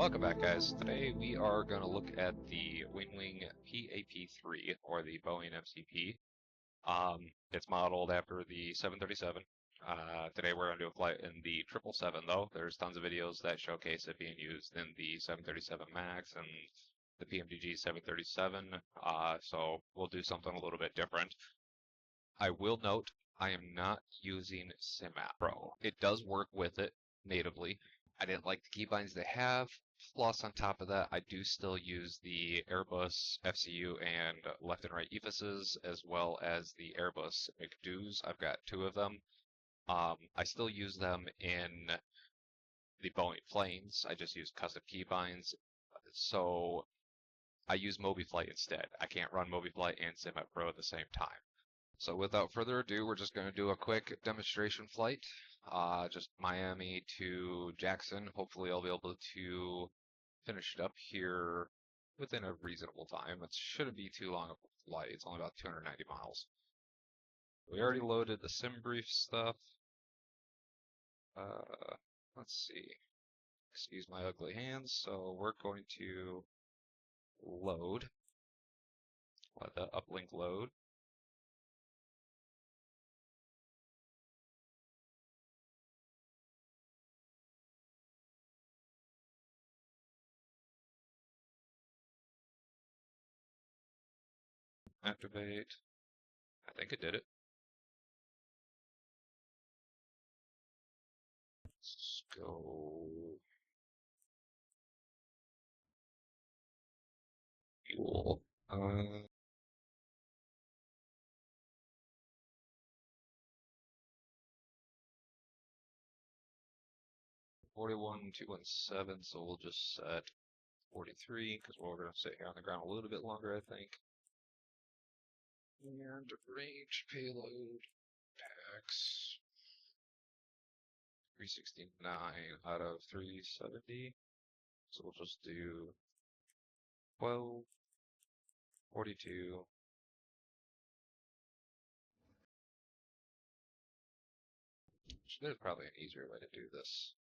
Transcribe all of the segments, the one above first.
Welcome back, guys. Today we are going to look at the Winwing PAP3, or the Boeing MCP. It's modeled after the 737. Today we're going to do a flight in the 777, though. There's tons of videos that showcase it being used in the 737 MAX and the PMDG 737, so we'll do something a little bit different. I will note I am not using SimApp Pro. It does work with it natively. I didn't like the keybinds they have. Plus, on top of that, I do still use the Airbus FCU and left and right EFISes, as well as the Airbus MCDUs. I've got two of them. I still use them in the Boeing planes. I just use custom keybinds. So I use MobiFlight instead. I can't run MobiFlight and SimApp Pro at the same time. So without further ado, we're just going to do a quick demonstration flight. Just Miami to Jackson. Hopefully I'll be able to finish it up here within a reasonable time. It shouldn't be too long of a flight. It's only about 290 miles. We already loaded the SimBrief stuff. Let's see. Excuse my ugly hands. So we're going to load. Let the uplink load. Activate. I think it did it. Let's go. Fuel. 41,217, so we'll just set 43 because we're going to sit here on the ground a little bit longer, I think. And range payload packs 369 out of 370. So we'll just do 12, 42. There's probably an easier way to do this.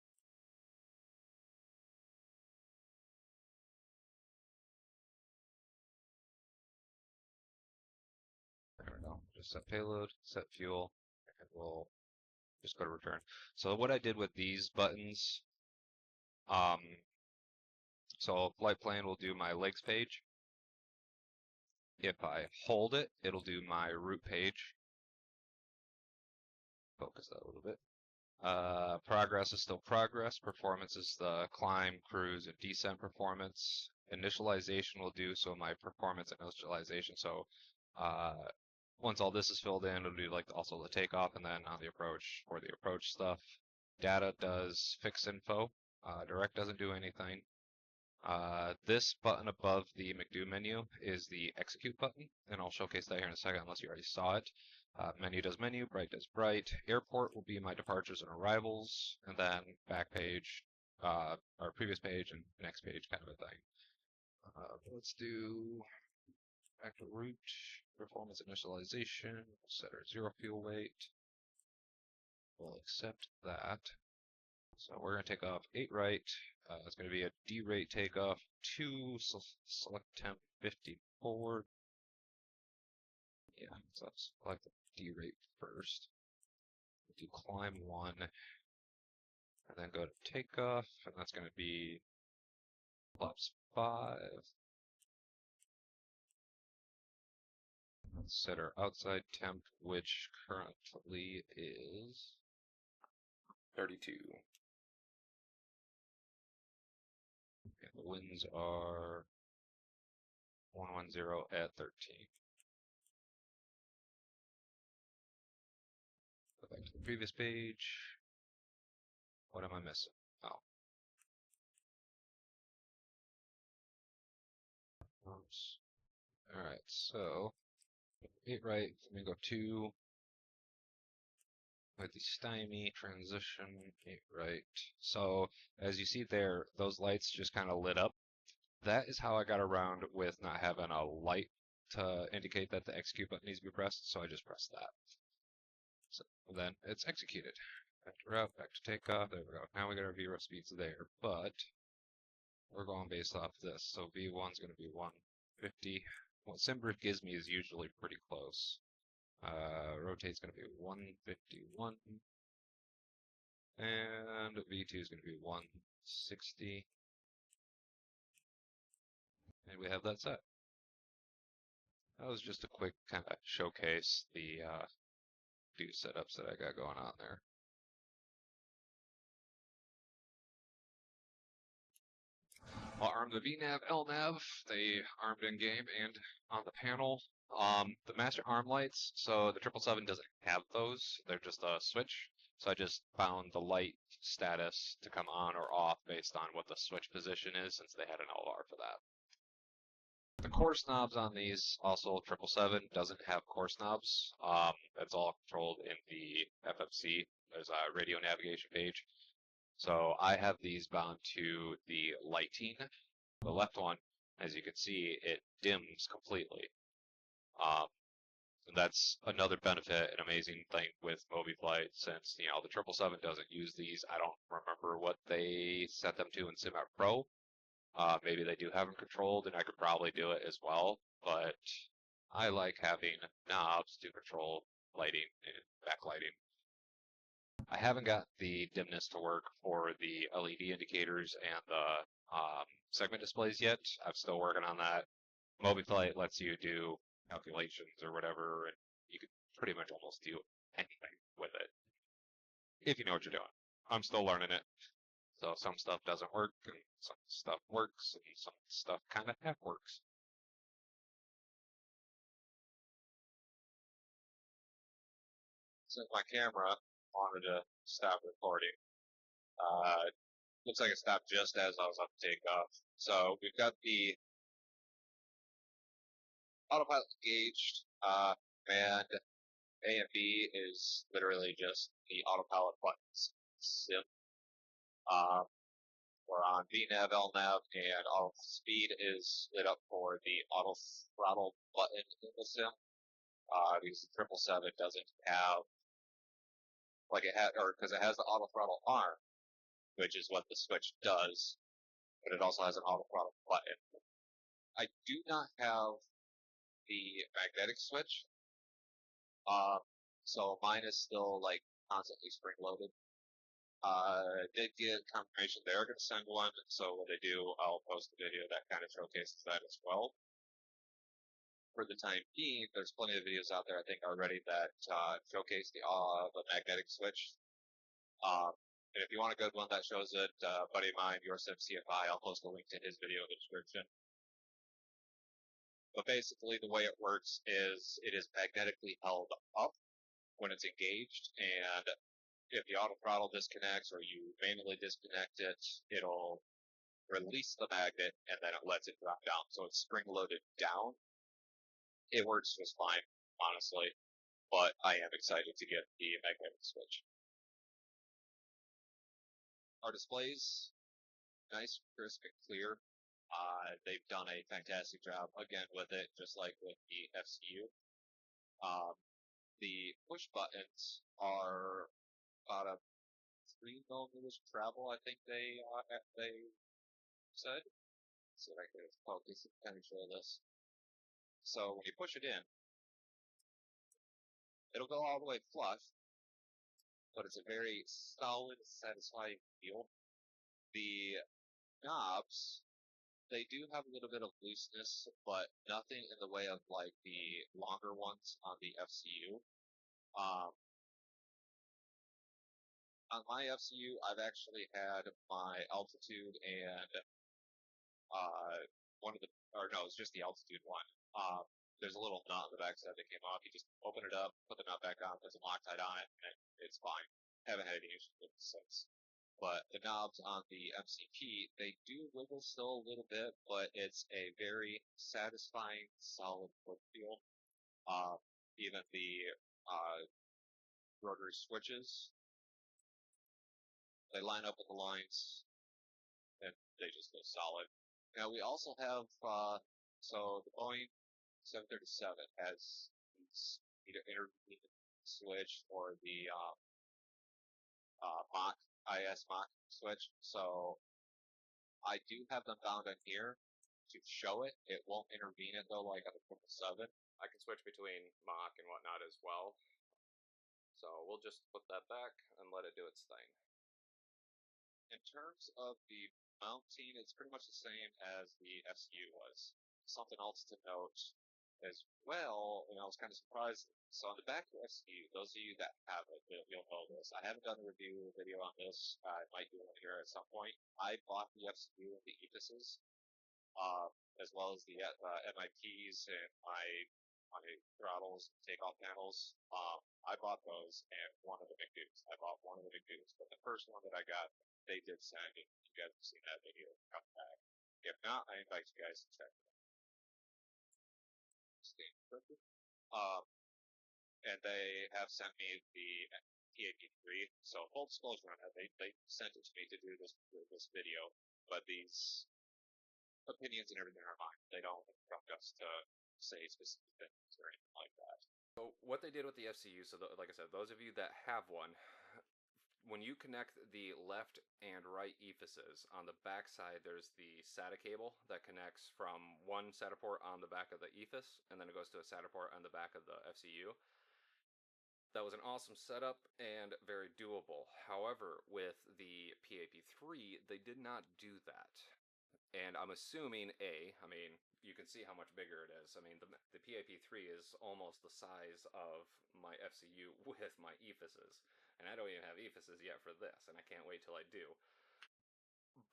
There we go. Just set payload, set fuel, and we'll just go to return. So what I did with these buttons, so flight plan will do my legs page. If I hold it, it'll do my route page. Focus that a little bit. Progress is still progress. Performance is the climb, cruise, and descent performance. Initialization will do so my performance and initialization. So once all this is filled in, it'll do like also the takeoff, and then on the approach for the approach stuff. Data does fix info. Direct doesn't do anything. This button above the McDo menu is the execute button, and I'll showcase that here in a second unless you already saw it. Menu does menu, bright does bright. Airport will be my departures and arrivals, and then back page, or previous page and next page kind of a thing. Let's do back to route, performance initialization, we'll set our zero fuel weight. We'll accept that. So we're going to take off 8 right. It's going to be a D rate takeoff, 2 select temp 54. Yeah, so let's select the D rate first. We'll do climb 1, and then go to takeoff, and that's going to be flaps 5. Let's set our outside temp, which currently is 32. And the winds are 110 at 13. Go back to the previous page. What am I missing? Oh. Oops. Alright, so 8 right, let me go 2 with the stymie transition, 8 right. So as you see there, those lights just kind of lit up. That is how I got around with not having a light to indicate that the execute button needs to be pressed, so I just pressed that. So then it's executed. Back to route, back to takeoff, there we go. Now we got our VRO speeds there, but we're going based off this. So V1 is going to be 150. What SimBrief gives me is usually pretty close. Rotate's going to be 151. And V2 is going to be 160. And we have that set. That was just a quick kind of showcase the few setups that I got going on there. I'll arm the VNav, LNav, they armed in game and on the panel. The master arm lights, so the 777 doesn't have those, they're just a switch. So I just found the light status to come on or off based on what the switch position is, since they had an LR for that. The course knobs on these, also 777 doesn't have course knobs. That's all controlled in the FFC. There's a radio navigation page. So I have these bound to the lighting. The left one, as you can see, it dims completely. And that's another benefit, an amazing thing with MobiFlight, since the 777 doesn't use these. I don't remember what they set them to in SimApp Pro. Maybe they do have them controlled, and I could probably do it as well. But I like having knobs to control lighting and backlighting. I haven't got the dimness to work for the LED indicators and the segment displays yet. I'm still working on that. MobiFlight lets you do calculations or whatever, and you can pretty much almost do anything with it if you know what you're doing. I'm still learning it. So some stuff doesn't work, and some stuff works, and some stuff kind of half works. Since my camera wanted to stop recording, looks like it stopped just as I was about to take off. So we've got the autopilot engaged, and A and B is literally just the autopilot buttons. Sim. We're on VNav, LNav, and auto speed is lit up for the auto throttle button in the sim. Because the 777 doesn't have, like it had, or because it has the auto throttle arm, which is what the switch does, but it also has an auto throttle button. I do not have the magnetic switch, so mine is still like constantly spring loaded. I did get confirmation they're going to send one, so when they do, I'll post a video that kind of showcases that as well. For the time being, there's plenty of videos out there I think already that showcase the magnetic switch. And if you want a good one that shows it, buddy of mine, YourSimCFI, I'll post a link to his video in the description. But basically, the way it works is it is magnetically held up when it's engaged, and if the auto throttle disconnects or you manually disconnect it, it'll release the magnet and then it lets it drop down. So it's spring loaded down. It works just fine, honestly, but I am excited to get the magnetic switch. Our displays, nice, crisp, and clear. They've done a fantastic job again with it, just like with the FCU. The push buttons are about a 3 millimeters travel, I think they said. So I could focus and kind of show this. So when you push it in, it'll go all the way flush, but it's a very solid, satisfying feel. The knobs, they do have a little bit of looseness, but nothing in the way of like the longer ones on the FCU. On my FCU, I've actually had my altitude and it's just the altitude one. There's a little nut on the backside that came off. You just open it up, put the nut back on, put some Loctite on it, and it's fine. Haven't had any issues with it since. But the knobs on the MCP, they do wiggle still a little bit, but it's a very satisfying, solid foot feel. Even the rotary switches, they line up with the lines, and they just go solid. Now we also have, so the Boeing 737 has these either intermediate switch or the Mach switch. So I do have them bound on here to show it. It won't intervene it though, like on the 777. I can switch between Mach and whatnot as well. So we'll just put that back and let it do its thing. In terms of the mounting, it's pretty much the same as the SU was. Something else to note as well, and I was kind of surprised. So on the back of the SU, those of you that have it, you'll know this. I haven't done a review video on this. I might do one here at some point. I bought the FCU and the EPISs, uh, as well as the MIPs and my throttles, takeoff panels. I bought those and one of the big dudes. I bought one of the big dudes, but the first one that I got, they did send me. You guys have seen that video. Come back. If not, I invite you guys to check it out. And they have sent me the PAP3. So full disclosure on that, they sent it to me to do this video, but these opinions and everything are mine. They don't instruct us to say specific things or anything like that. So what they did with the FCU, so like I said, those of you that have one, when you connect the left and right ephyses, on the back side there's the SATA cable that connects from one SATA port on the back of the ephys, and then it goes to a SATA port on the back of the FCU. That was an awesome setup and very doable. However, with the PAP3, they did not do that. And I'm assuming, I mean, you can see how much bigger it is. I mean, the PAP3 is almost the size of my FCU with my ephyses. And I don't even have ephyses yet for this, and I can't wait till I do.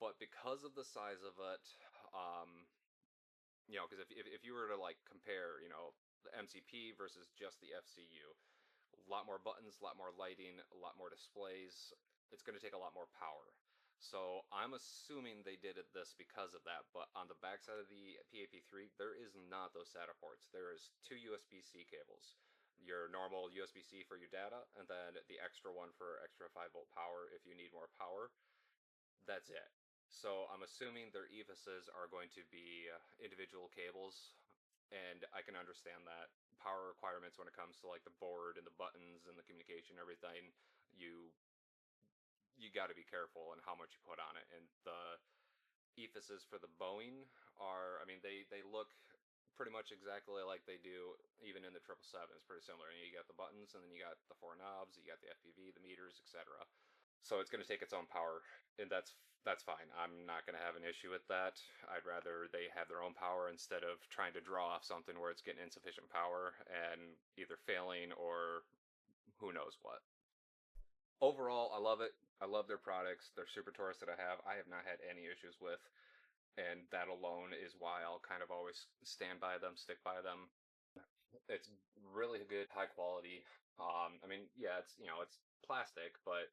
But because of the size of it, you know, because if you were to like compare, you know, the MCP versus just the FCU, a lot more buttons, a lot more lighting, a lot more displays. It's going to take a lot more power. So I'm assuming they did this because of that. But on the backside of the PAP3, there is not those SATA ports. There is two USB-C cables. Your normal USB-C for your data, and then the extra one for extra 5-volt power if you need more power. That's it. So I'm assuming their ephyses are going to be individual cables, and I can understand that power requirements when it comes to like the board and the buttons and the communication and everything. You got to be careful in how much you put on it. And the ephyses for the Boeing are, I mean, they look pretty much exactly like they do even in the 777. It's pretty similar. And you got the buttons, and then you got the four knobs, you got the FPV, the meters, etc. So it's going to take its own power, and that's fine. I'm not going to have an issue with that. I'd rather they have their own power instead of trying to draw off something where it's getting insufficient power and either failing or who knows what. Overall, I love it. I love their products. They're super tourists that I have not had any issues with, and that alone is why I'll kind of always stand by them, stick by them. It's really good, high quality. I mean, yeah, it's it's plastic, but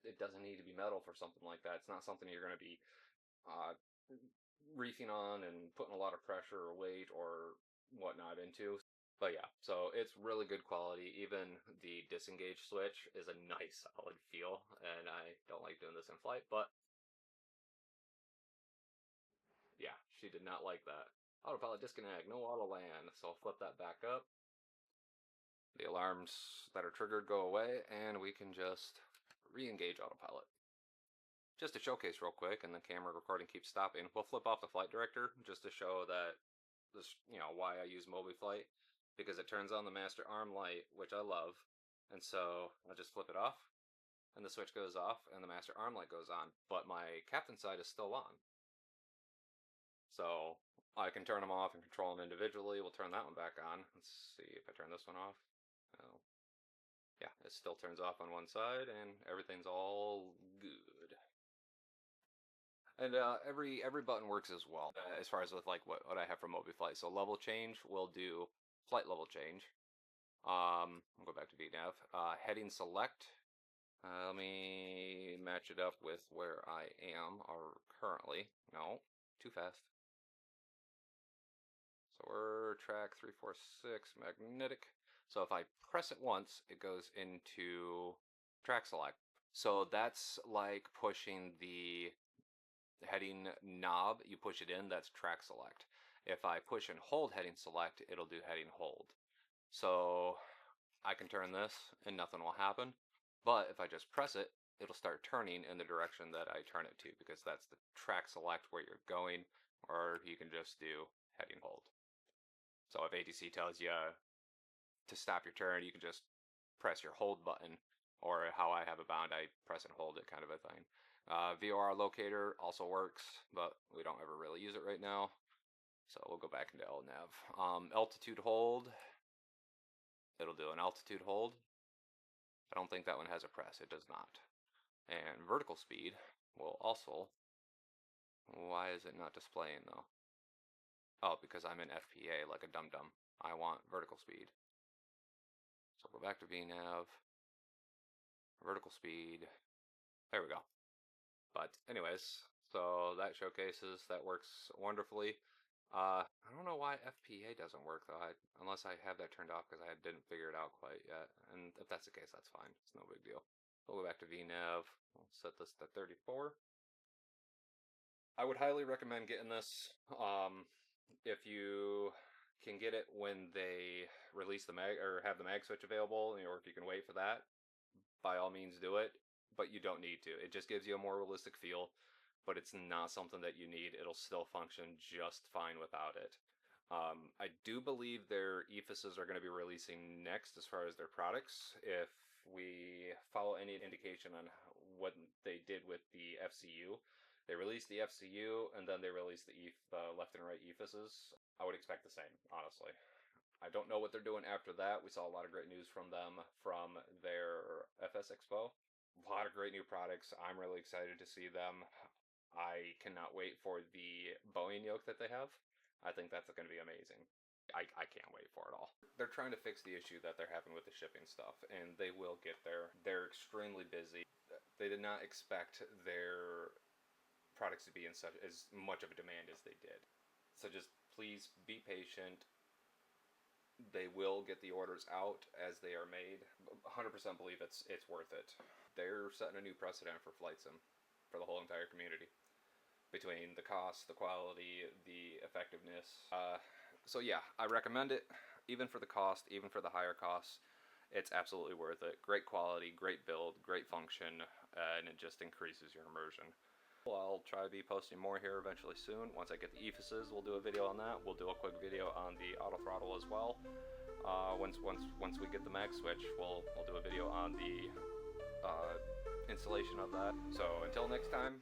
it doesn't need to be metal for something like that. It's not something you're going to be uh, reefing on and putting a lot of pressure or weight or whatnot into. But yeah, so it's really good quality. Even the disengage switch is a nice solid feel, and I don't like doing this in flight, but yeah, she did not like that. Autopilot disconnect, no auto land. So I'll flip that back up. The alarms that are triggered go away, and we can just re-engage autopilot. Just to showcase real quick, and the camera recording keeps stopping, we'll flip off the flight director just to show that this, why I use MobiFlight, because it turns on the master arm light, which I love, and so I'll just flip it off, and the switch goes off, and the master arm light goes on, but my captain side is still on. So I can turn them off and control them individually. We'll turn that one back on. Let's see if I turn this one off. Oh, yeah, it still turns off on one side, and everything's all good. And every button works as well, as far as with like what I have for MobiFlight. So level change will do flight level change. I'll go back to VNav. Heading select. Let me match it up with where I am or currently. No, too fast. So we're track 346 magnetic. So if I press it once, it goes into track select. So that's like pushing the heading knob, you push it in, that's track select. If I push and hold heading select, it'll do heading hold. So I can turn this and nothing will happen. But if I just press it, it'll start turning in the direction that I turn it to, because that's the track select where you're going, or you can just do heading hold. So if ATC tells you to stop your turn, you can just press your hold button, or how I have it bound, I press and hold it, kind of a thing. VOR locator also works, but we don't ever really use it right now. So we'll go back into LNAV. Altitude hold, it'll do an altitude hold. I don't think that one has a press, it does not. And vertical speed will also, why is it not displaying though? Oh, because I'm in FPA like a dum-dum. I want vertical speed. So go back to VNav, vertical speed, there we go. But anyways, so that showcases, that works wonderfully. I don't know why FPA doesn't work though, unless I have that turned off because I didn't figure it out quite yet. And if that's the case, that's fine. It's no big deal. We'll go back to VNav. We'll set this to 34. I would highly recommend getting this. If you can get it when they release the mag, or have the mag switch available, or if you can wait for that, by all means do it. But you don't need to. It just gives you a more realistic feel, but it's not something that you need. It'll still function just fine without it. I do believe their EFISs are going to be releasing next as far as their products. If we follow any indication on what they did with the FCU, they released the FCU and then they released the left and right EFISs. I would expect the same, honestly. I don't know what they're doing after that. We saw a lot of great news from them from their FS Expo. A lot of great new products. I'm really excited to see them. I cannot wait for the Boeing yoke that they have. I think that's going to be amazing. I can't wait for it all. They're trying to fix the issue that they're having with the shipping stuff, and they will get there. They're extremely busy. They did not expect their products to be in such as much of a demand as they did. So just please be patient. They will get the orders out as they are made. 100% believe it's worth it. They're setting a new precedent for flight sim for the whole entire community, between the cost, the quality, the effectiveness. So yeah, I recommend it, even for the cost, even for the higher costs. It's absolutely worth it. Great quality, great build, great function, and it just increases your immersion. I'll try to be posting more here eventually soon. Once I get the EFISs, we'll do a video on that. We'll do a quick video on the auto throttle as well. Once we get the mag switch, we'll do a video on the installation of that. So until next time,